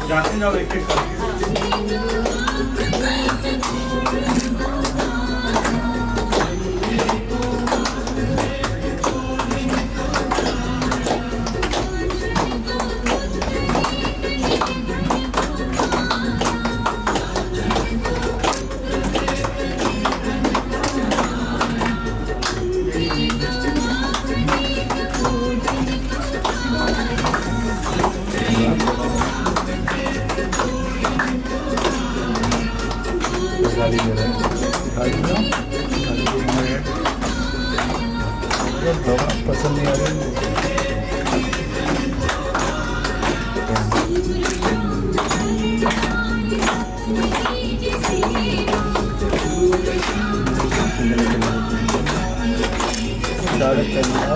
जाते जाओ एक एक करके पसंद नहीं आ रही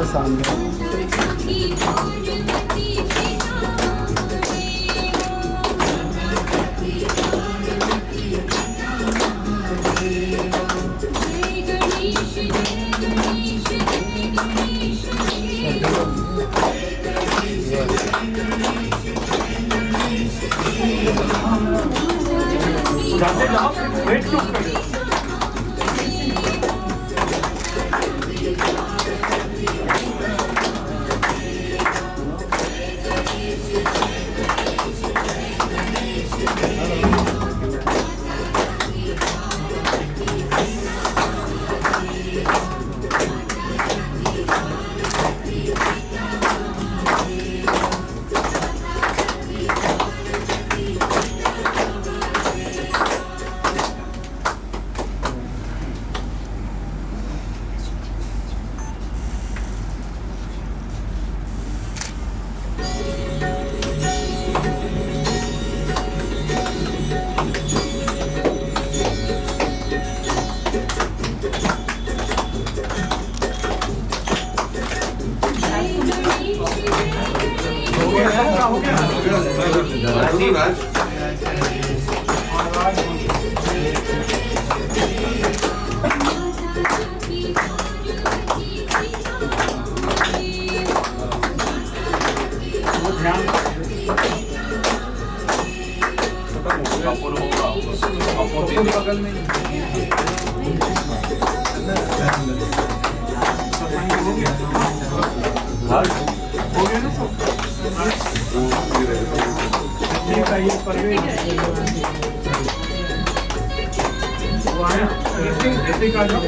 सामने जाते जाओ वेट क्यों कर रहे हो बगल में हो गया ना सब ठीक है ये परवेज वो आया ऐसे का जो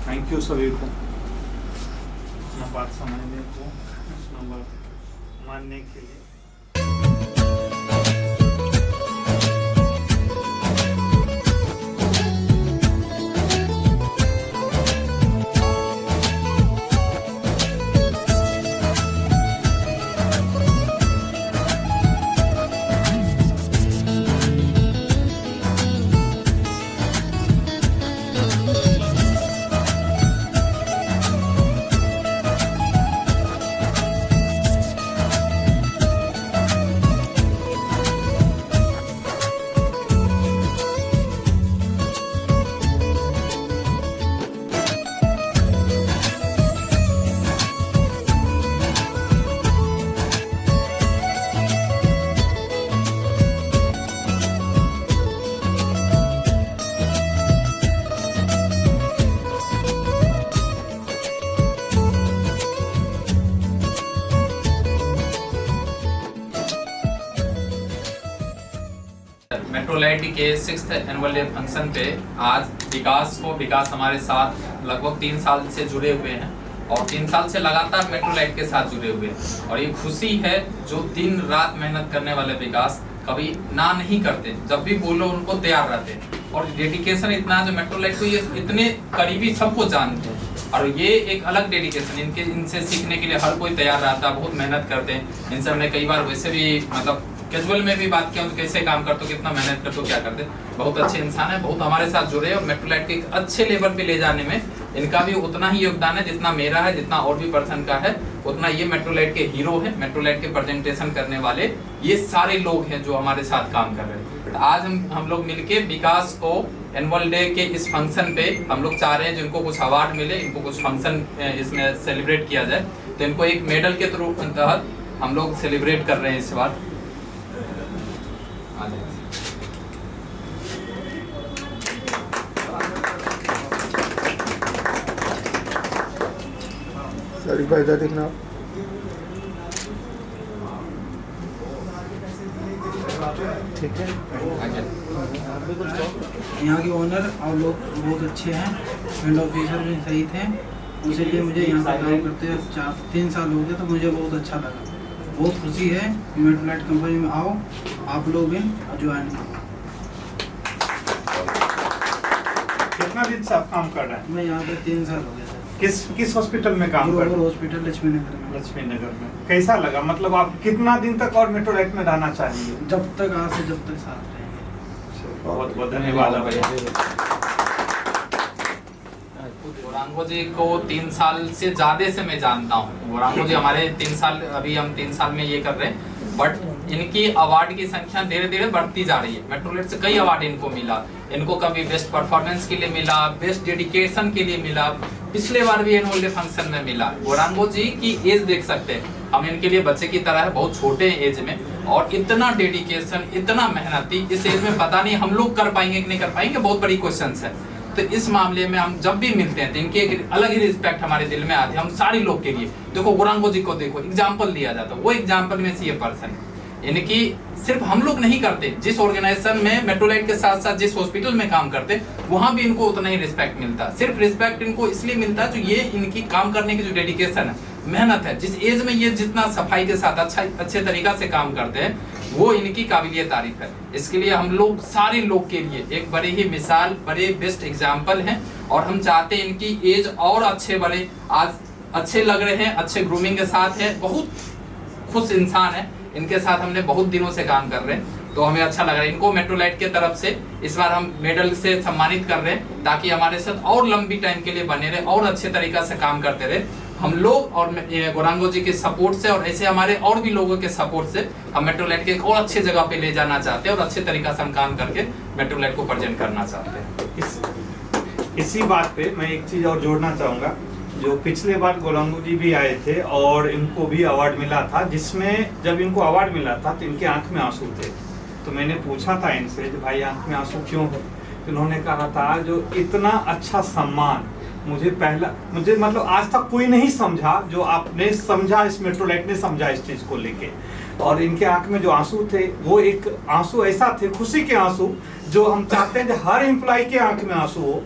थैंक यू सभी को अपना बात समझने को, अपना बात मानने के लिए। मेट्रोलाइट के 6th एनुअल डे फंक्शन पे आज विकास हमारे साथ लगभग 3 साल से जुड़े हुए हैं और 3 साल से लगातार मेट्रोलाइट के साथ जुड़े हुए हैं और ये खुशी है जो दिन रात मेहनत करने वाले विकास कभी ना नहीं करते, जब भी बोलो उनको तैयार रहते हैं और डेडिकेशन इतना जो मेट्रोलाइट को ये इतने करीबी सबको जानते हैं और ये एक अलग डेडिकेशन इनसे सीखने के लिए हर कोई तैयार रहता है, बहुत मेहनत करते हैं। इनसे हमने कई बार वैसे भी मतलब कैजुअल में भी बात किया, कैसे काम करते हो, कितना मेहनत करते हो, क्या करते, बहुत अच्छे इंसान है, बहुत हमारे साथ जुड़े और मेट्रोलाइट के एक अच्छे लेवल पे ले जाने में इनका भी उतना ही योगदान है जितना मेरा है, जितना और भी पर्सन का है, उतना ये मेट्रोलाइट के हीरो है। मेट्रोलाइट के प्रेजेंटेशन करने वाले ये सारे लोग हैं जो हमारे साथ काम कर रहे हैं। तो आज हम लोग मिलके विकास को एनुअल डे के इस फंक्शन पे हम लोग चाह रहे हैं जिनको कुछ अवार्ड मिले, इनको कुछ फंक्शन इसमें सेलिब्रेट किया जाए, तो इनको एक मेडल के थ्रू तहत हम लोग सेलिब्रेट कर रहे हैं इस बार। सर भाई इधर देखना, ठीक है। यहाँ के ओनर और लोग बहुत अच्छे हैं, एंड ऑफिसर भी सही थे, इसीलिए मुझे यहाँ पर काम करते 3 साल हो गए, तो मुझे बहुत अच्छा लगा, बहुत खुशी है कि मेट्रोलाइट कंपनी में आओ आप लोग भी ज्वाइन करो। कितना दिन से आप काम कर रहे हैं? मैं यहाँ पे 3 साल हो गए सर। किस हॉस्पिटल में काम कर रहे हैं? हॉस्पिटल लक्ष्मी नगर में। लक्ष्मी नगर में कैसा लगा, मतलब आप कितना दिन तक और मेट्रोलाइट में रहना चाहेंगे? जब तक आज से जब तक साथ रहेंगे। बहुत बहुत धन्यवाद भैया। गौरांगो जी को 3 साल से ज्यादा से मैं जानता हूँ। गौरांगो जी हमारे 3 साल, अभी हम 3 साल में ये कर रहे हैं, बट इनकी अवार्ड की संख्या धीरे धीरे बढ़ती जा रही है। मेट्रोलाइट से कई अवार्ड इनको मिला। इनको कभी बेस्ट परफॉर्मेंस के लिए मिला, बेस्ट डेडिकेशन के लिए मिला, पिछले बार भी एनुअल डे फंक्शन में मिला। गौरांगो जी की एज देख सकते हैं, हम इनके लिए बच्चे की तरह है, बहुत छोटे हैं एज में, और इतना डेडिकेशन, इतना मेहनती, इस एज में पता नहीं हम लोग कर पाएंगे कि नहीं कर पाएंगे, बहुत बड़ी क्वेश्चन है। तो इस मामले में हम जब भी मिलते हैं तो इनकी एक अलग ही रिस्पेक्ट हमारे दिल में आती है, हम सारे लोग के लिए। देखो गौरांगो जी को देखो, एग्जाम्पल दिया जाता है, वो एग्जाम्पल में से ये पर्सन, इनकी सिर्फ हम लोग नहीं करते, जिस ऑर्गेनाइजेशन में मेट्रोलाइट के साथ साथ जिस हॉस्पिटल में काम करते वहां भी इनको उतना ही रिस्पेक्ट मिलता। सिर्फ रिस्पेक्ट इनको इसलिए मिलता है जो ये इनकी काम करने की जो डेडिकेशन है, मेहनत है, जिस एज में ये जितना सफाई के साथ अच्छे तरीका से काम करते हैं, वो इनकी काबिलियत तारीफ है। इसके लिए हम लोग सारे लोग के लिए एक बड़ी ही मिसाल, बड़े बेस्ट एग्जाम्पल हैं, और हम चाहते हैं इनकी एज और अच्छे बड़े, आज अच्छे लग रहे हैं, अच्छे ग्रूमिंग के साथ है, बहुत खुश इंसान है, इनके साथ हमने बहुत दिनों से काम कर रहे हैं, तो हमें अच्छा लग रहा है। इनको मेट्रोलाइट के तरफ से इस बार हम मेडल से सम्मानित कर रहे हैं, ताकि हमारे साथ और लंबी टाइम के लिए बने रहे और अच्छे तरीका से काम करते रहे हम लोग। और गौरांगो जी के सपोर्ट से और ऐसे हमारे और भी लोगों के सपोर्ट से हम मेट्रोलाइट के एक और अच्छे जगह पे ले जाना चाहते हैं, और अच्छे तरीका से हम काम करके मेट्रोलाइट को प्रेजेंट करना चाहते हैं। इसी बात पे मैं एक चीज और जोड़ना चाहूंगा, जो पिछले बार गौरांगो जी भी आए थे और इनको भी अवार्ड मिला था, जिसमें जब इनको अवार्ड मिला था तो इनके आंख में आंसू थे। तो मैंने पूछा था इनसे कि भाई आंख में आंसू क्यों है, तो इन्होंने कहा था जो इतना अच्छा सम्मान मुझे मतलब आज तक कोई नहीं समझा जो आपने समझा, इस मेट्रोलाइट ने समझा इस चीज को लेके। और इनके आंख में जो आंसू थे वो एक आंसू ऐसा थे, खुशी के आंसू, जो हम चाहते हैं कि हर एम्प्लॉय के आंख में आंसू हो।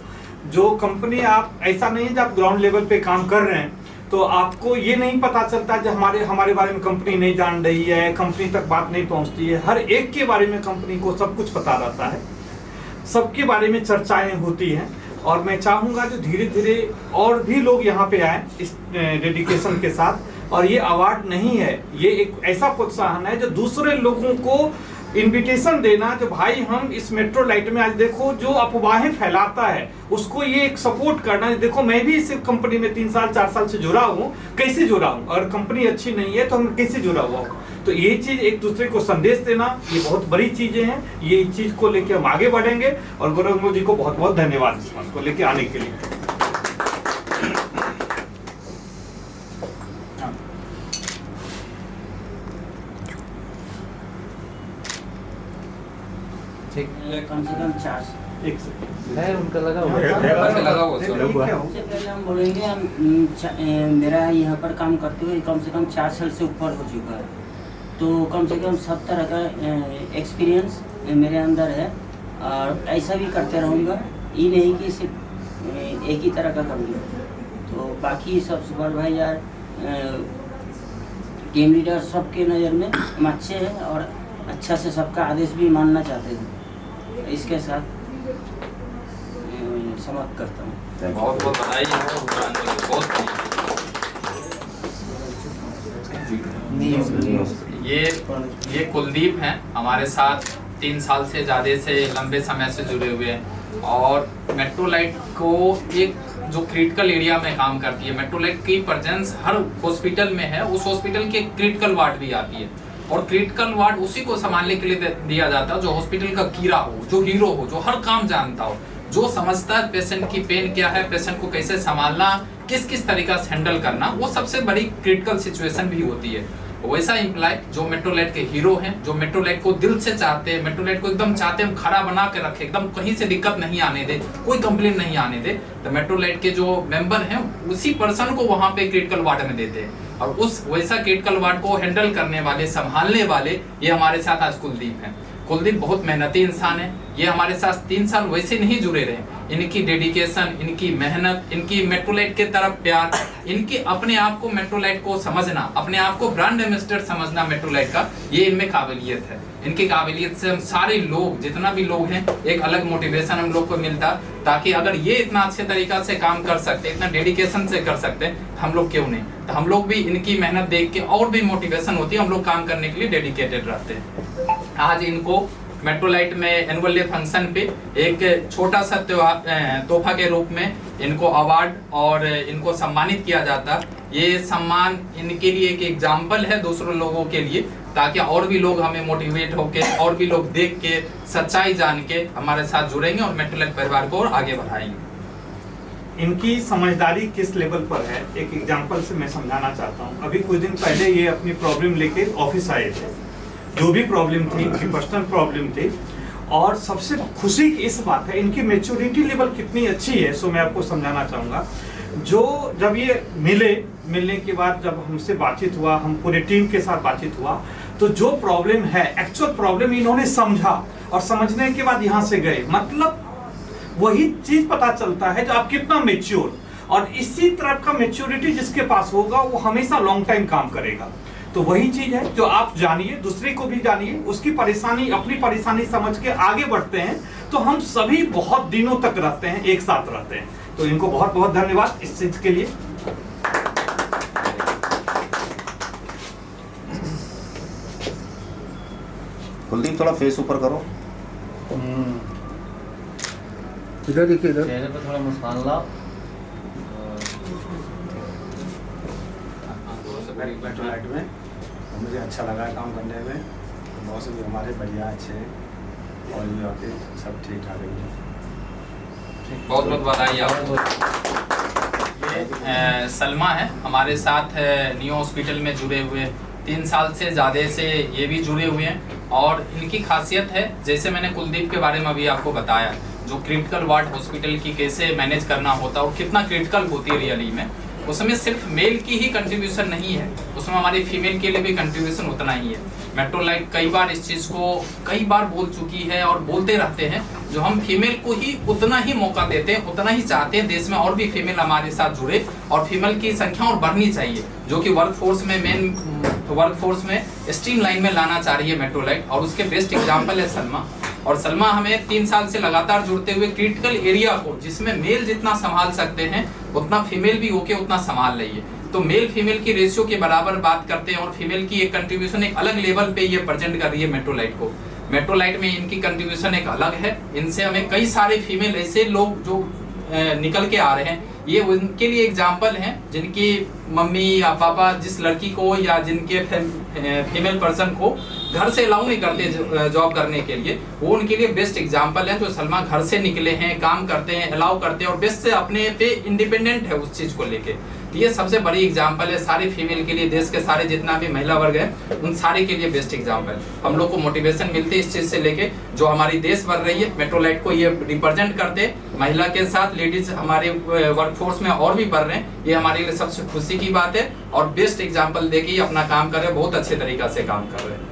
जो कंपनी, आप ऐसा नहीं है जब ग्राउंड लेवल पे काम कर रहे हैं तो आपको ये नहीं पता चलता कि हमारे बारे में कंपनी नहीं जान रही है, कंपनी तक बात नहीं पहुंचती है। हर एक के बारे में कंपनी को सब कुछ पता रहता है, सबके बारे में चर्चाएं होती हैं। और मैं चाहूंगा जो धीरे धीरे और भी लोग यहाँ पे आए इस डेडिकेशन के साथ। और ये अवार्ड नहीं है, ये एक ऐसा प्रोत्साहन है जो दूसरे लोगों को इनविटेशन देना कि भाई हम इस मेट्रोलाइट में, आज देखो जो अफवाहें फैलाता है उसको ये एक सपोर्ट करना। देखो मैं भी इस कंपनी में 3 साल 4 साल से जुड़ा हूँ, कैसे जुड़ा हूँ, और कंपनी अच्छी नहीं है तो हम कैसे जुड़ा हुआ हूँ। तो ये चीज एक दूसरे को संदेश देना, ये बहुत बड़ी चीजें हैं। ये चीज को लेके हम आगे बढ़ेंगे, और गौरांगो जी को बहुत बहुत धन्यवाद इस बात को लेके आने के लिए। कम से कम 4 एक सेकंड है उनका लगा हुआ है। सबसे पहले हम बोलेंगे मेरा यहाँ पर काम करते हुए कम से कम 4 साल से ऊपर हो चुका है, तो कम से कम सब तरह का एक्सपीरियंस मेरे अंदर है, और ऐसा भी करते रहूँगा। ये नहीं कि सिर्फ एक ही तरह का करूँगा। तो बाकी सब सुपरवाइजर, टीम लीडर, सबके नज़र में हम अच्छे हैं और अच्छा से सबका आदेश भी मानना चाहते हैं। इसके साथ समाप्त करता हूँ। बहुत बहुत बधाई ये कुलदीप हैं, हमारे साथ 3 साल से ज़्यादा से लंबे समय से जुड़े हुए हैं, और मेट्रोलाइट को एक जो क्रिटिकल एरिया में काम करती है, मेट्रोलाइट की प्रेजेंस हर हॉस्पिटल में है, उस हॉस्पिटल के क्रिटिकल वार्ड भी आती है, और क्रिटिकल वार्ड उसी को संभालने के लिए दिया जाता है जो हॉस्पिटल का कीड़ा हो, जो हीरो हो, जो हर काम जानता हो, जो समझता है पेशेंट की पेन क्या है, पेशेंट को कैसे संभालना, किस किस तरीका से हैंडल करना, वो सबसे बड़ी क्रिटिकल सिचुएशन भी होती है। वैसा एम्प्लॉय जो मेट्रोलाइट के हीरो हैं, जो मेट्रोलाइट को दिल से चाहते हैं, मेट्रोलाइट को एकदम चाहते हैं हम खड़ा बना के रखें, एकदम कहीं से दिक्कत नहीं आने दे, कोई कंप्लेन नहीं आने दे, तो मेट्रोलाइट के जो मेंबर हैं उसी पर्सन को वहां पे क्रिटिकल वार्ड में देते हैं, और उस वैसा क्रिटिकल वार्ड को हैंडल करने वाले, संभालने वाले ये हमारे साथ आज कुलदीप हैं। कुलदीप बहुत मेहनती इंसान है, ये हमारे साथ 3 साल वैसे नहीं जुड़े रहे। इनकी डेडिकेशन, इनकी मेहनत, इनकी मेट्रोलाइट के तरफ प्यार, इनके अपने आप को मेट्रोलाइट को समझना, अपने आप को ब्रांड एम्बेसडर समझना मेट्रोलाइट का, ये इनमें काबिलियत है। इनकी काबिलियत से हम सारे लोग, जितना भी लोग हैं, एक अलग मोटिवेशन हम लोग को मिलता, ताकि अगर ये इतना अच्छे तरीका से काम कर सकते, इतना डेडिकेशन से कर सकते हैं, हम लोग क्यों नहीं। तो हम लोग भी इनकी मेहनत देख के और भी मोटिवेशन होती है, हम लोग काम करने के लिए डेडिकेटेड रहते हैं। आज इनको मेट्रोलाइट में एनुअल डे फंक्शन पे एक छोटा सा तोहफा के रूप में इनको अवार्ड और इनको सम्मानित किया जाता। ये सम्मान इनके लिए एक एग्जाम्पल है दूसरों लोगों के लिए, ताकि और भी लोग हमें मोटिवेट होके और भी लोग देख के सच्चाई जान के हमारे साथ जुड़ेंगे और मेट्रोलाइट परिवार को और आगे बढ़ाएंगे। इनकी समझदारी किस लेवल पर है, एक एग्जांपल से मैं समझाना चाहता हूँ। अभी कुछ दिन पहले ये अपनी प्रॉब्लम लेके ऑफिस आए थे, जो भी प्रॉब्लम थी, इनकी पर्सनल प्रॉब्लम थी, और सबसे खुशी की इस बात है इनकी मैच्योरिटी लेवल कितनी अच्छी है। सो मैं आपको समझाना चाहूँगा। जो जब ये मिलने के बाद जब हमसे बातचीत हुआ, हम पूरे टीम के साथ बातचीत हुआ, तो जो प्रॉब्लम है, एक्चुअल प्रॉब्लम इन्होंने समझा और समझने के बाद यहाँ से गए। मतलब वही चीज पता चलता है जो आप कितना मेच्योर, और इसी तरह का मेच्योरिटी जिसके पास होगा वो हमेशा लॉन्ग टाइम काम करेगा। तो वही चीज है जो आप जानिए, दूसरे को भी जानिए, उसकी परेशानी, अपनी परेशानी समझ के आगे बढ़ते हैं, तो हम सभी बहुत दिनों तक रहते हैं, एक साथ रहते हैं। तो इनको बहुत बहुत धन्यवाद इस चीज के लिए। कुलदीप थोड़ा फेस ऊपर करो। इधर देखिए, इधर चेहरे पे थोड़ा मुस्कान लाओ। मेट्रोलाइट में मुझे अच्छा लगा काम करने में। बॉस भी हमारे बढ़िया अच्छे हैं, और भी आके सब ठीक ठाक है। बहुत बहुत बधाई आपको। ये सलमा है, हमारे साथ नियो हॉस्पिटल में जुड़े हुए 3 साल से ज़्यादा से ये भी जुड़े हुए हैं। और इनकी खासियत है, जैसे मैंने कुलदीप के बारे में अभी आपको बताया, जो क्रिटिकल वार्ड हॉस्पिटल की कैसे मैनेज करना होता है और कितना क्रिटिकल होती है रियली में, उसमें सिर्फ मेल की ही कंट्रीब्यूशन नहीं है, उसमें हमारी फीमेल के लिए भी कंट्रीब्यूशन उतना ही है। मेट्रोलाइट कई बार इस चीज़ को कई बार बोल चुकी है और बोलते रहते हैं, जो हम फीमेल को ही उतना ही मौका देते हैं, उतना ही चाहते हैं देश में और भी फीमेल हमारे साथ जुड़े, और फीमेल की संख्या और बढ़नी चाहिए, जो कि वर्कफोर्स में वर्कफोर्स में स्ट्रीम लाइन में लाना चाह रही है मेट्रोलाइट। और उसके बेस्ट एग्जाम्पल है सलमा। और सलमा हमें 3 साल से लगातार जुड़ते हुए क्रिटिकल एरिया को, जिसमें मेल जितना संभाल सकते हैं उतना फीमेल भी होके उतना संभाल रही है। तो मेल फीमेल की रेशियो के बराबर बात करते हैं, और फीमेल की एक कंट्रीब्यूशन एक अलग लेवल पे ये प्रेजेंट कर रही है मेट्रोलाइट को। मेट्रोलाइट में इनकी कंट्रीब्यूशन एक अलग है। इनसे हमें कई सारे फीमेल ऐसे लोग जो निकल के आ रहे हैं, ये उनके लिए एग्जाम्पल हैं, जिनकी मम्मी या पापा जिस लड़की को या जिनके फीमेल पर्सन को घर से अलाउ नहीं करते जॉब करने के लिए, वो उनके लिए बेस्ट एग्जाम्पल है। जो सलमा घर से निकले हैं, काम करते हैं, अलाउ करते हैं, और बेस्ट से अपने पे इंडिपेंडेंट है उस चीज को लेके। तो ये सबसे बड़ी एग्जाम्पल है सारी फीमेल के लिए, देश के सारे जितना भी महिला वर्ग है उन सारे के लिए बेस्ट एग्जाम्पल। हम लोग को मोटिवेशन मिलती है इस चीज से लेके, जो हमारी देश बढ़ रही है, मेट्रोलाइट को ये रिप्रेजेंट करते, महिला के साथ लेडीज हमारे वर्कफोर्स में और भी बढ़ रहे हैं, ये हमारे लिए सबसे खुशी की बात है। और बेस्ट एग्जाम्पल देके ही अपना काम कर रहे हैं, बहुत अच्छे तरीका से काम कर रहे हैं।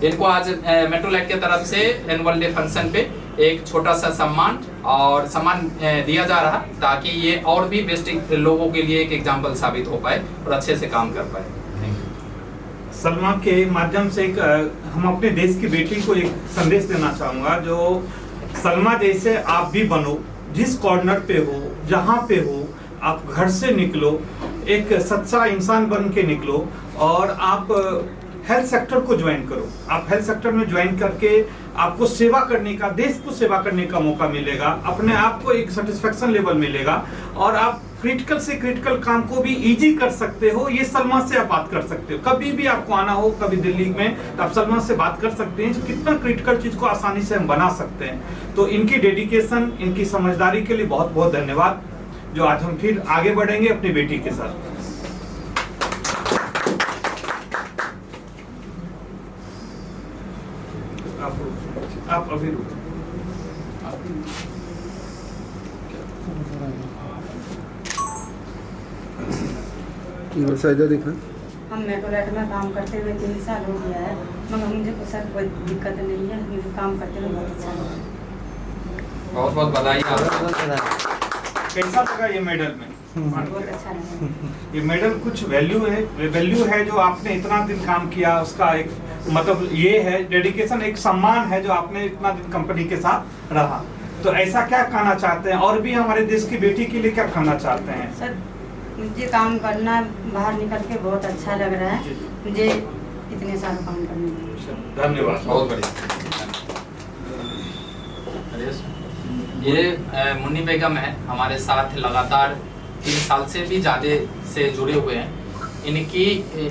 इनको आज मेट्रोलाइट की तरफ से एनुअल डे फंक्शन पे एक छोटा सा सम्मान दिया जा रहा, ताकि ये और भी बेस्ट लोगों के लिए एक एग्जाम्पल साबित हो पाए और अच्छे से काम कर पाए। सलमा के माध्यम से एक हम अपने देश की बेटी को एक संदेश देना चाहूँगा, जो सलमा जैसे आप भी बनो, जिस कॉर्नर पे हो, जहाँ पे हो, आप घर से निकलो, एक सच्चा इंसान बन के निकलो, और आप हेल्थ सेक्टर को ज्वाइन करो। आप हेल्थ सेक्टर में ज्वाइन करके आपको सेवा करने का, देश को सेवा करने का मौका मिलेगा, अपने आप को एक सेटिस्फेक्शन लेवल मिलेगा, और आप क्रिटिकल से क्रिटिकल काम को भी इजी कर सकते हो। ये सलमा से आप बात कर सकते हो, कभी भी आपको आना हो, कभी दिल्ली में, तो आप सलमा से बात कर सकते हैं, कितना क्रिटिकल चीज को आसानी से हम बना सकते हैं। तो इनकी डेडिकेशन, इनकी समझदारी के लिए बहुत बहुत धन्यवाद, जो आज हम फिर आगे बढ़ेंगे अपनी बेटी के साथ। आप अभी रुको। इधर देखना। हम मेट्रोलाइट में काम करते हुए 3 साल हो गया है, मगर मुझे सर कोई दिक्कत नहीं है, मुझे काम करते हुए बहुत अच्छा लगा। बहुत बहुत बधाई। कैसा लगा ये मेडल में? बहुत अच्छा लगा। ये मेडल कुछ वैल्यू है जो आपने इतना दिन काम किया, उसका एक मतलब ये है डेडिकेशन, एक सम्मान है जो आपने इतना दिन कंपनी के साथ रहा। तो ऐसा क्या कहना चाहते हैं, और भी हमारे देश की बेटी के लिए क्या कहना चाहते हैं? सर मुझे काम करना, बाहर निकल के बहुत अच्छा लग रहा है, मुझे इतने साल काम करने में। धन्यवाद, बहुत बढ़िया। ये मुन्नी बेगम है, हमारे साथ लगातार 3 साल से भी ज़्यादा से जुड़े हुए हैं। इनकी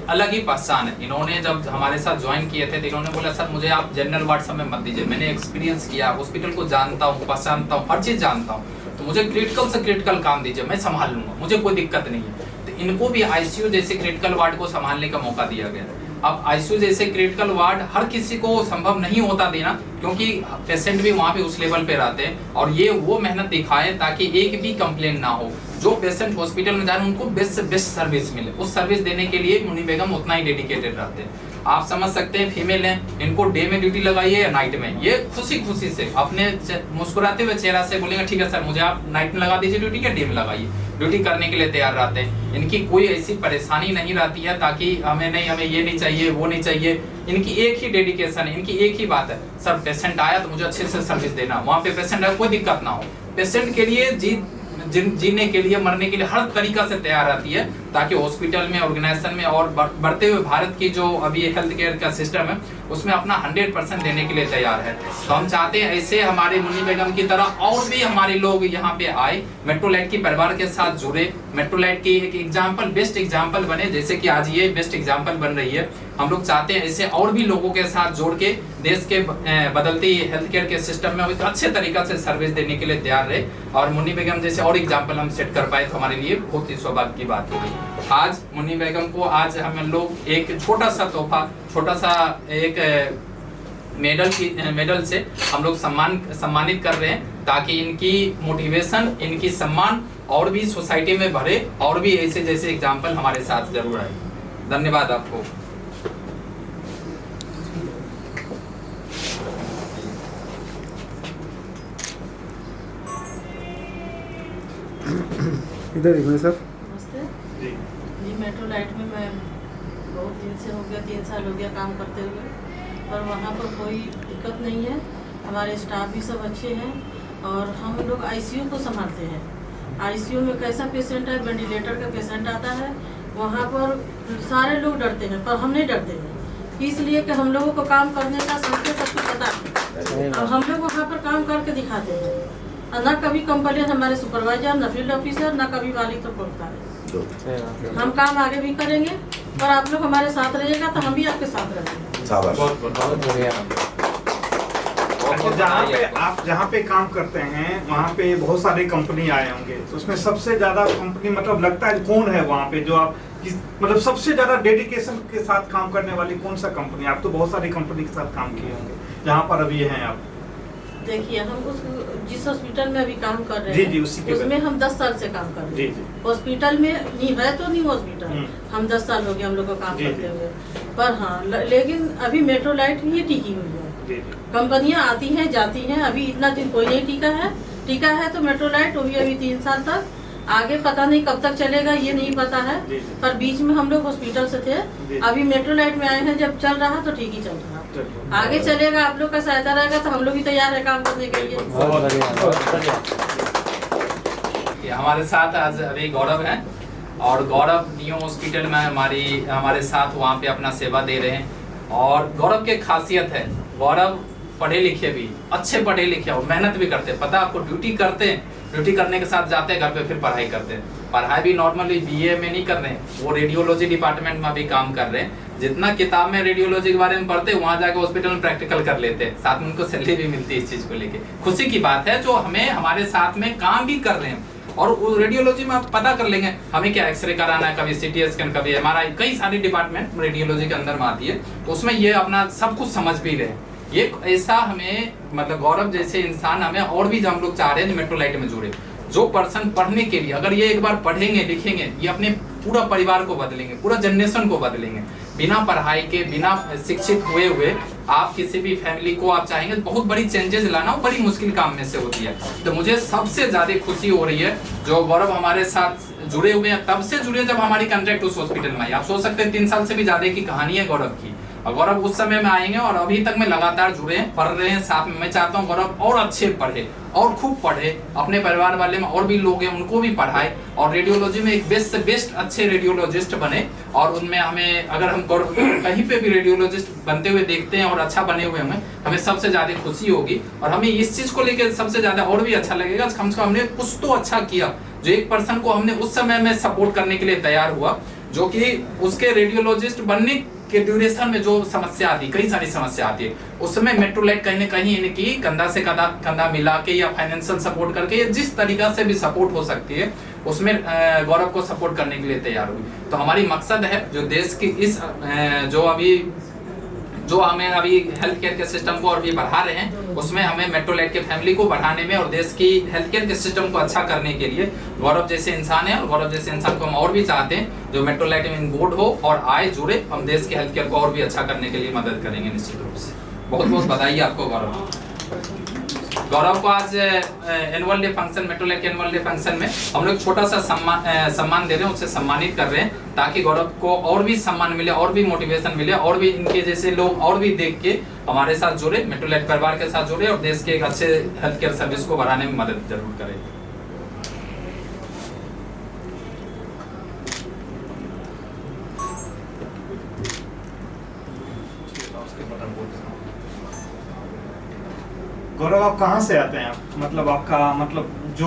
अलग ही पहचान है। इन्होंने जब हमारे साथ ज्वाइन किए थे तो इन्होंने बोला सर मुझे आप जनरल वार्ड सब में मत दीजिए, मैंने एक्सपीरियंस किया, हॉस्पिटल को जानता हूँ, पहचानता हूँ, हर चीज़ जानता हूँ, तो मुझे क्रिटिकल से क्रिटिकल काम दीजिए, मैं संभाल लूँगा, मुझे कोई दिक्कत नहीं है। तो इनको भी आईसीयू जैसे क्रिटिकल वार्ड को संभालने का मौका दिया गया। अब आईसीयू जैसे क्रिटिकल वार्ड हर किसी को संभव नहीं होता देना, क्योंकि पेशेंट भी वहाँ पे उस लेवल पे रहते हैं, और ये वो मेहनत दिखाएं ताकि एक भी कंप्लेन ना हो। जो पेशेंट हॉस्पिटल में जा रहे हैं उनको बेस्ट से बेस्ट सर्विस मिले, उस सर्विस देने के लिए मुन्नी बेगम उतना ही डेडिकेटेड रहते हैं। आप समझ सकते हैं फीमेल हैं, इनको डे में ड्यूटी लगाइए या नाइट में, ये खुशी खुशी से अपने मुस्कुराते हुए चेहरा से बोलेंगे ठीक है सर मुझे आप नाइट में लगा दीजिए ड्यूटी या डे में लगाइए, ड्यूटी करने के लिए तैयार रहते हैं। इनकी कोई ऐसी परेशानी नहीं रहती है ताकि हमें ये नहीं चाहिए वो नहीं चाहिए। इनकी एक ही डेडिकेशन है, इनकी एक ही बात है, सर पेशेंट आया तो मुझे अच्छे से सर्विस देना, वहाँ पे पेशेंट आया कोई दिक्कत ना हो। पेशेंट के लिए जीने के लिए मरने के लिए हर तरीका से तैयार रहती है, ताकि हॉस्पिटल में ऑर्गेनाइजेशन में और बढ़ते हुए भारत की जो अभी हेल्थ केयर का सिस्टम है उसमें अपना 100% देने के लिए तैयार है। तो हम चाहते हैं ऐसे हमारे मुन्नी बेगम की तरह और भी हमारे लोग यहाँ पे आए, मेट्रोलाइट की परिवार के साथ जुड़े, मेट्रोलाइट की एक एग्जाम्पल बेस्ट एग्जाम्पल बने, जैसे कि आज ये बेस्ट एग्जाम्पल बन रही है। हम लोग चाहते हैं ऐसे और भी लोगों के साथ जोड़ के देश के बदलती हेल्थ केयर के सिस्टम में एक अच्छे तरीका से सर्विस देने के लिए तैयार रहे, और मुन्नी बेगम जैसे और एग्जाम्पल हम सेट कर पाए तो हमारे लिए बहुत ही सौभाग्य की बात होगी। आज मुन्नी बेगम को आज हम लोग एक छोटा सा तोहफा, छोटा सा एक मेडल से हम लोग सम्मानित कर रहे हैं, ताकि इनकी मोटिवेशन, इनकी सम्मान और भी सोसाइटी में बढ़े, और भी ऐसे जैसे एग्जाम्पल हमारे साथ जरूर आए। धन्यवाद आपको। इधर देखिए सर। नमस्ते जी, मेट्रोलाइट में मैं बहुत दिन से हो गया, 3 साल हो गया काम करते हुए, पर वहाँ पर कोई दिक्कत नहीं है। हमारे स्टाफ भी सब अच्छे हैं, और हम लोग आईसीयू को संभालते हैं। आईसीयू में कैसा पेशेंट है, वेंटिलेटर का पेशेंट आता है, वहाँ पर सारे लोग डरते हैं, पर हम नहीं डरते हैं, इसलिए कि हम लोगों को काम करने का सबसे सब कुछ पता है, और हम लोग वहाँ पर काम करके दिखाते हैं। ना कभी कंप्लेन हमारे सुपरवाइजर, ना फील्ड ऑफिसर, ना कभी मालिक तो पहुँचता है। हम काम आगे भी करेंगे, पर आप लोग हमारे साथ रहिएगा तो हम भी आपके साथ रहेंगे। बहुत बढ़िया। आप जहाँ पे काम करते हैं वहाँ पे बहुत सारी कंपनी आए होंगे, तो उसमें सबसे ज्यादा कंपनी मतलब लगता है कौन है वहाँ पे, जो आप मतलब सबसे ज्यादा डेडिकेशन के साथ काम करने वाली कौन सा कंपनी? आप तो बहुत सारी कंपनी के साथ काम किए होंगे, जहाँ पर अभी हैं आप। देखिए हम जिस हॉस्पिटल में अभी काम कर रहे हैं, उसमें हम 10 साल से काम कर रहे हैं। हॉस्पिटल में नहीं है तो नहीं हॉस्पिटल, हम 10 साल हो गए हम लोग को काम करते हुए, पर हाँ लेकिन अभी मेट्रोलाइट ही टिकी हुई है। कंपनियां आती हैं जाती हैं, अभी इतना दिन कोई नहीं टिका है तो मेट्रोलाइट हुई अभी 3 साल तक, आगे पता नहीं कब तक चलेगा ये नहीं पता है, पर बीच में हम लोग हॉस्पिटल से थे, अभी मेट्रोलाइट में आए हैं, जब चल रहा तो ठीक ही चल रहा, आगे चलेगा, आप लोग का सहायता रहेगा तो हम लोग भी तैयार है काम करने के लिए। हमारे साथ आज अभी गौरव है, और गौरव नियो हॉस्पिटल में हमारे साथ वहाँ पे अपना सेवा दे रहे हैं, और गौरव की खासियत है, गौरव पढ़े लिखे भी, अच्छे पढ़े लिखे और मेहनत भी करते हैं। पता आपको ड्यूटी करते हैं, ड्यूटी करने के साथ जाते हैं घर पे, फिर पढ़ाई करते हैं। पढ़ाई भी नॉर्मली बीए में नहीं कर रहे हैं, वो रेडियोलॉजी डिपार्टमेंट में भी काम कर रहे हैं। जितना किताब में रेडियोलॉजी के बारे में पढ़ते हैं, वहाँ जाके हॉस्पिटल में प्रैक्टिकल कर लेते हैं, साथ में उनको सैलरी भी मिलती है इस चीज को लेके। खुशी की बात है जो हमें हमारे साथ में काम भी कर रहे हैं, और रेडियोलॉजी में आप पता कर लेंगे हमें क्या एक्सरे कराना है, कभी सीटी स्कैन, कभी एमआरआई, कई सारी डिपार्टमेंट रेडियोलॉजी के अंदर में आती है, तो उसमें ये अपना सब कुछ समझ भी रहे। ये ऐसा हमें मतलब गौरव जैसे इंसान हमें और भी हम लोग चाह रहे हैं जो मेट्रोलाइट में जुड़े। जो पर्सन पढ़ने के लिए अगर ये एक बार पढ़ेंगे लिखेंगे, ये अपने पूरा परिवार को बदलेंगे, पूरा जनरेशन को बदलेंगे। बिना पढ़ाई के, बिना शिक्षित हुए आप किसी भी फैमिली को आप चाहेंगे बहुत बड़ी चेंजेस लाना, वो बड़ी मुश्किल काम में से होती है। तो मुझे सबसे ज्यादा खुशी हो रही है जो गौरव हमारे साथ जुड़े हुए हैं, तब से जुड़े जब हमारी कॉन्ट्रैक्ट उस हॉस्पिटल में आई। आप सोच सकते हैं 3 साल से भी ज्यादा की कहानी है गौरव की, और गौरव उस समय में आएंगे और अभी तक में लगातार जुड़े हैं, पढ़ रहे हैं साथ में। मैं चाहता हूँ गौरव और अच्छे पढ़े और खूब पढ़े, अपने परिवार वाले में और भी लोग हैं उनको भी पढ़ाए और रेडियोलॉजी में एक बेस्ट से बेस्ट अच्छे रेडियोलॉजिस्ट बने। और उनमें हमें अगर हम कहीं पे भी रेडियोलॉजिस्ट बनते हुए देखते हैं और अच्छा बने हुए हमें सबसे ज्यादा खुशी होगी और हमें इस चीज को लेकर सबसे ज्यादा और भी अच्छा लगेगा कम से कम हमने कुछ तो अच्छा किया, जो एक पर्सन को हमने उस समय में सपोर्ट करने के लिए तैयार हुआ, जो कि उसके रेडियोलॉजिस्ट बनने के ड्यूरेशन में जो समस्या आती, कई सारी समस्या आती है, उसमें मेट्रोलाइट कहीं न कहीं इनकी कंधा से कंधा मिला के या फाइनेंशियल सपोर्ट करके या जिस तरीका से भी सपोर्ट हो सकती है उसमें गौरव को सपोर्ट करने के लिए तैयार हुई। तो हमारी मकसद है जो देश की इस जो हमें अभी हेल्थ केयर के सिस्टम को और भी बढ़ा रहे हैं, उसमें हमें मेट्रोलाइट के फैमिली को बढ़ाने में और देश की हेल्थ केयर के सिस्टम को अच्छा करने के लिए गौरव जैसे इंसान है और गौरव जैसे इंसान को हम और भी चाहते हैं जो मेट्रोलाइट में गुड हो और आए जुड़े, हम देश के हेल्थ केयर को और भी अच्छा करने के लिए मदद करेंगे निश्चित रूप से। बहुत बहुत बधाई आपको गौरव। गौरव को आज एनुअल डे फंक्शन, मेट्रोलाइट के एनुअल डे फंक्शन में हम लोग छोटा सा सम्मान दे रहे हैं, उससे सम्मानित कर रहे हैं ताकि गौरव को और भी सम्मान मिले और भी मोटिवेशन मिले और भी इनके जैसे लोग और भी देख के हमारे साथ जुड़े, मेट्रोलाइट परिवार के साथ जुड़े और देश के एक अच्छे हेल्थ केयर सर्विस को बढ़ाने में मदद जरूर करें। गौरव आप कहाँ से आते हैं? मतलब आपका मतलब जो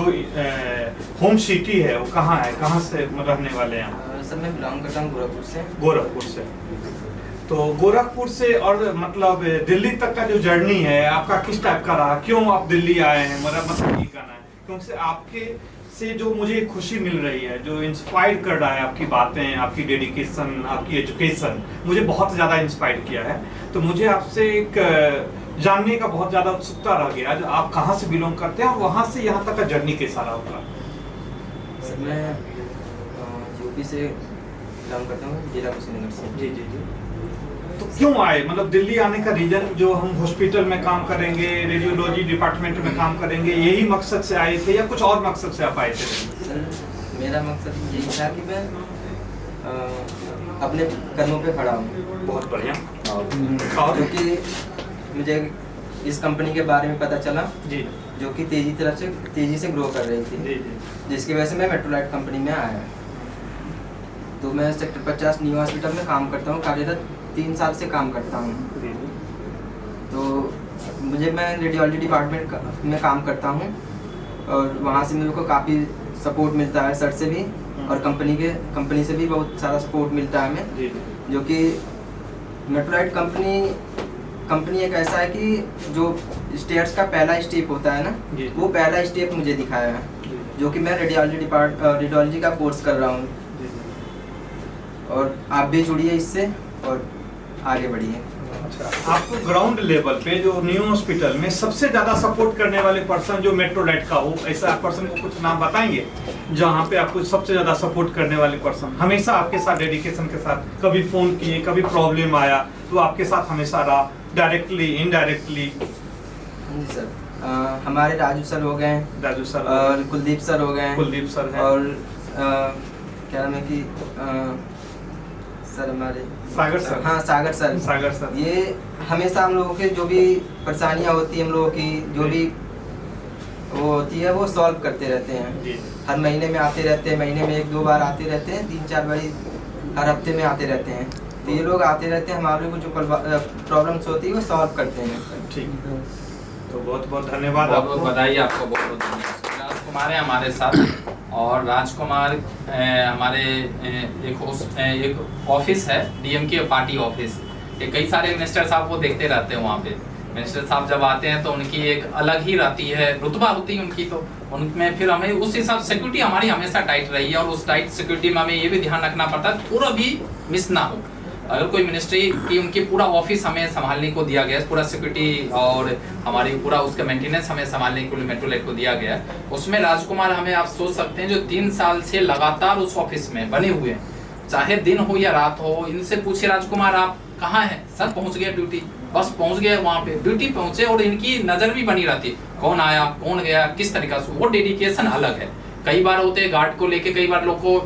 होम सिटी है वो कहाँ है, कहाँ से रहने वाले हैं? सर मैं बिलोंग करता हूँ गोरखपुर से। गोरखपुर से। तो गोरखपुर से और मतलब दिल्ली तक का जो जर्नी है आपका किस टाइप का रहा? क्यों आप दिल्ली आए हैं? मेरा मतलब ये कहना है क्योंकि आपके से जो मुझे खुशी मिल रही है, जो इंस्पायर कर रहा है, आपकी बातें, आपकी डेडिकेशन, आपकी एजुकेशन मुझे बहुत ज़्यादा इंस्पायर किया है। तो मुझे आपसे एक जानने का बहुत ज़्यादा उत्सुकता रह गया, जो आप कहाँ से बिलोंग करते हैं और वहाँ से यहाँ तक का जर्नी कैसा रहा होगा? सर मैं यूपी से बिलोंग करता हूँ, जिला कुशीनगर से। जी जी जी। तो क्यों आए? मतलब दिल्ली आने का रीजन जो हम हॉस्पिटल में काम करेंगे, रेडियोलॉजी डिपार्टमेंट में काम करेंगे, यही मकसद से आए थे या कुछ और मकसद से आप आए थे? सर मेरा मकसद यही था कि मैं अपने कदमों पे खड़ा हूँ। बहुत बढ़िया। क्योंकि मुझे इस कंपनी के बारे में पता चला जी, जो कि तेजी से ग्रो कर रही थी जी, जी। जिसकी वजह से मैं मेट्रोलाइट कंपनी में आया। तो मैं सेक्टर 50 न्यू हॉस्पिटल में काम करता हूँ, कार्यरत 3 साल से काम करता हूँ। तो मैं रेडियोलॉजी डिपार्टमेंट में काम करता हूँ और वहाँ से मेरे को काफ़ी सपोर्ट मिलता है सर से भी और कंपनी से भी बहुत सारा सपोर्ट मिलता है हमें। जो कि मेट्रोलाइट कंपनी एक ऐसा है कि जो स्टेयर्स का पहला स्टेप होता है ना, वो पहला स्टेप मुझे दिखाया है, जो कि मैं रेडियोलॉजी का कोर्स कर रहा हूँ। और आप भी जुड़िए इससे और आगे बढ़िए। अच्छा, आपको ग्राउंड लेवल पे जो न्यू हॉस्पिटल में सबसे ज्यादा सपोर्ट करने वाले पर्सन जो मेट्रोलाइट का हो, ऐसा पर्सन को कुछ नाम बताएंगे जहाँ पे आपको सबसे ज्यादा सपोर्ट करने वाले पर्सन, हमेशा आपके साथ डेडिकेशन के साथ, कभी फोन किए, कभी प्रॉब्लम आया तो आपके साथ हमेशा रहा, डायरेक्टली इनडायरेक्टली? जी सर, हमारे राजू सर हो गए, राजू सर और कुलदीप सर हो गए, कुलदीप सर हैं, और क्या नाम है कि सर हमारे सागर सर। हाँ सागर सर। ये हमेशा हम लोगों के जो भी परेशानियाँ होती है, हम लोगों की जो भी वो होती है वो सॉल्व करते रहते हैं। हर महीने में आते रहते हैं, महीने में 1-2 बार आते रहते हैं, 3-4 बार हर हफ्ते में आते रहते हैं। तो ये लोग आते रहते हैं, हमारे को जो प्रॉब्लम्स होती है वो सॉल्व करते हैं। ठीक, तो बहुत बहुत धन्यवाद, बहुत बहुत बधाई आपको, बहुत बहुत धन्यवाद। राजकुमार है हमारे साथ और राजकुमार हमारे एक ऑफिस है डीएम के पार्टी ऑफिस, ये कई सारे मिनिस्टर साहब को देखते रहते हैं वहाँ पे। मिनिस्टर साहब जब आते हैं तो उनकी एक अलग ही रहती है, रुतबा होती है उनकी, तो उनमें फिर हमें उस हिसाब सिक्योरिटी हमारी हमेशा टाइट रही है और उस टाइट सिक्योरिटी में हमें ये भी ध्यान रखना पड़ता है पूरा भी मिस ना हो। अगर कोई मिनिस्ट्री की उनकी पूरा ऑफिस हमें संभालने को दिया गया है, पूरा सिक्योरिटी और हमारी पूरा उसका मेंटेनेंस हमें संभालने के लिए मेट्रोलाइट को दिया गया है। उसमें राजकुमार हमें आप सोच सकते हैं जो 3 साल से लगातार उस ऑफिस में बने हुए हैं, चाहे दिन हो या रात हो। इनसे पूछे राजकुमार आप कहाँ हैं? सर पहुँच गया ड्यूटी, बस पहुँच गया वहाँ पे, ड्यूटी पहुँचे और इनकी नज़र भी बनी रहती, कौन आया कौन गया किस तरीका से, वो डेडिकेशन अलग है। कई बार होते हैं गार्ड को लेके, कई बार लोग को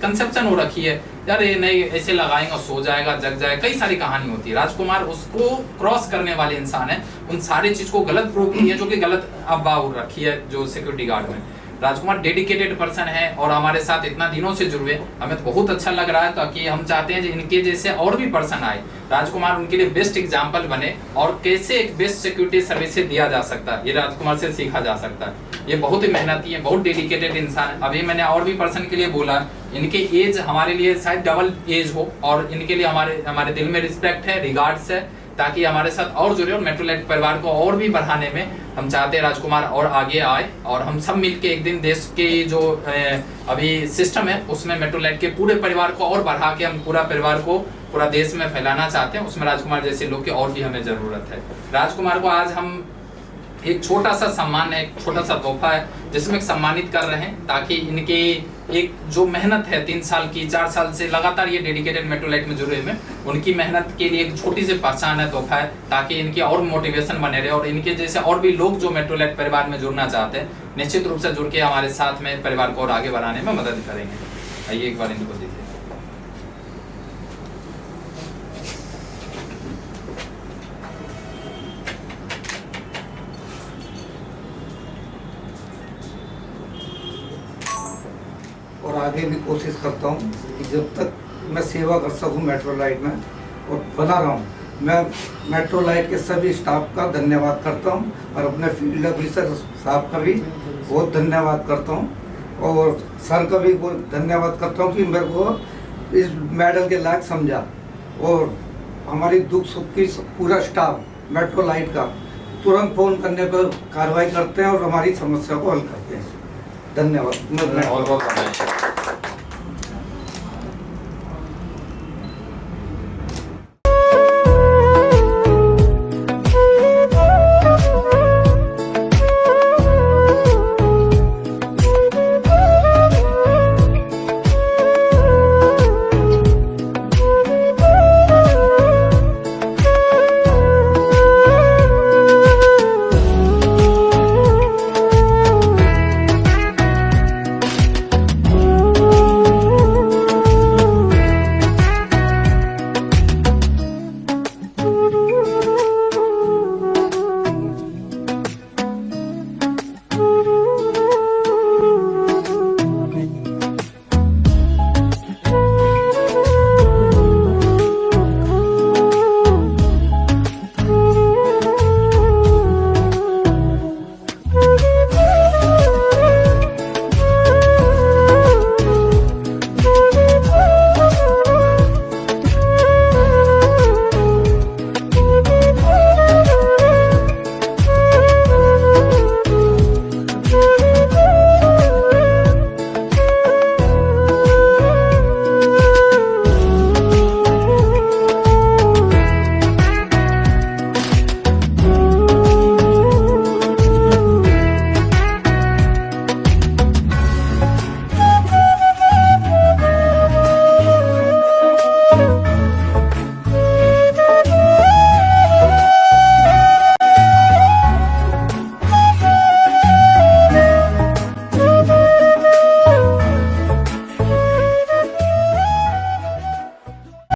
कंसेप्शन हो रखी है यार ये नहीं ऐसे लगाएंगे और सो जाएगा, जग जाएगा, कई सारी कहानी होती है। राजकुमार उसको क्रॉस करने वाले इंसान है, उन सारी चीज को गलत प्रूव की है जो कि गलत अफवाह रखी है जो सिक्योरिटी गार्ड में। राजकुमार डेडिकेटेड पर्सन है और हमारे साथ इतना दिनों से जुड़े, हमें तो बहुत अच्छा लग रहा है। ताकि हम चाहते हैं कि इनके जैसे और भी पर्सन आए, राजकुमार उनके लिए बेस्ट एग्जाम्पल बने और कैसे एक बेस्ट सिक्योरिटी सर्विसेज दिया जा सकता है, ये राजकुमार से सीखा जा सकता है। ये बहुत ही मेहनती है, बहुत डेडिकेटेड इंसान है। अभी मैंने और भी पर्सन के लिए बोला, इनके एज हमारे लिए शायद डबल एज हो और इनके लिए हमारे दिल में रिस्पेक्ट है, रिगार्ड्स है, ताकि हमारे साथ और जुड़े और मेट्रोलाइट परिवार को और भी बढ़ाने में हम चाहते हैं राजकुमार और आगे आए और हम सब मिलके एक दिन देश के जो अभी सिस्टम है उसमें मेट्रोलाइट के पूरे परिवार को और बढ़ा के हम पूरा परिवार को पूरा देश में फैलाना चाहते हैं। उसमें राजकुमार जैसे लोग की और भी हमें जरूरत है। राजकुमार को आज हम एक छोटा सा सम्मान है, एक छोटा सा तोहफा है जिसमें सम्मानित कर रहे हैं, ताकि इनके एक जो मेहनत है 3 साल की, 4 साल से लगातार ये डेडिकेटेड मेट्रोलाइट में जुड़े हुए, उनकी मेहनत के लिए एक छोटी सी पहचान है, तोहफा है, ताकि इनकी और मोटिवेशन बने रहे और इनके जैसे और भी लोग जो मेट्रोलाइट परिवार में जुड़ना चाहते हैं निश्चित रूप से जुड़ के हमारे साथ में परिवार को और आगे बढ़ाने में मदद करेंगे। आइए एक बार इनको दीजिए। और आगे भी कोशिश करता हूँ कि जब तक मैं सेवा कर सकूँ मेट्रोलाइट में और बना रहा हूँ। मैं मेट्रोलाइट के सभी स्टाफ का धन्यवाद करता हूँ और अपने फील्ड ऑफिसर साहब का भी बहुत धन्यवाद करता हूँ और सर का भी बहुत धन्यवाद करता हूँ कि मेरे को इस मेडल के लायक समझा। और हमारी दुख सुख की पूरा स्टाफ मेट्रोलाइट का तुरंत फ़ोन करने पर कार्रवाई करते हैं और हमारी समस्या को हल करते हैं। धन्यवाद। बहुत बहुत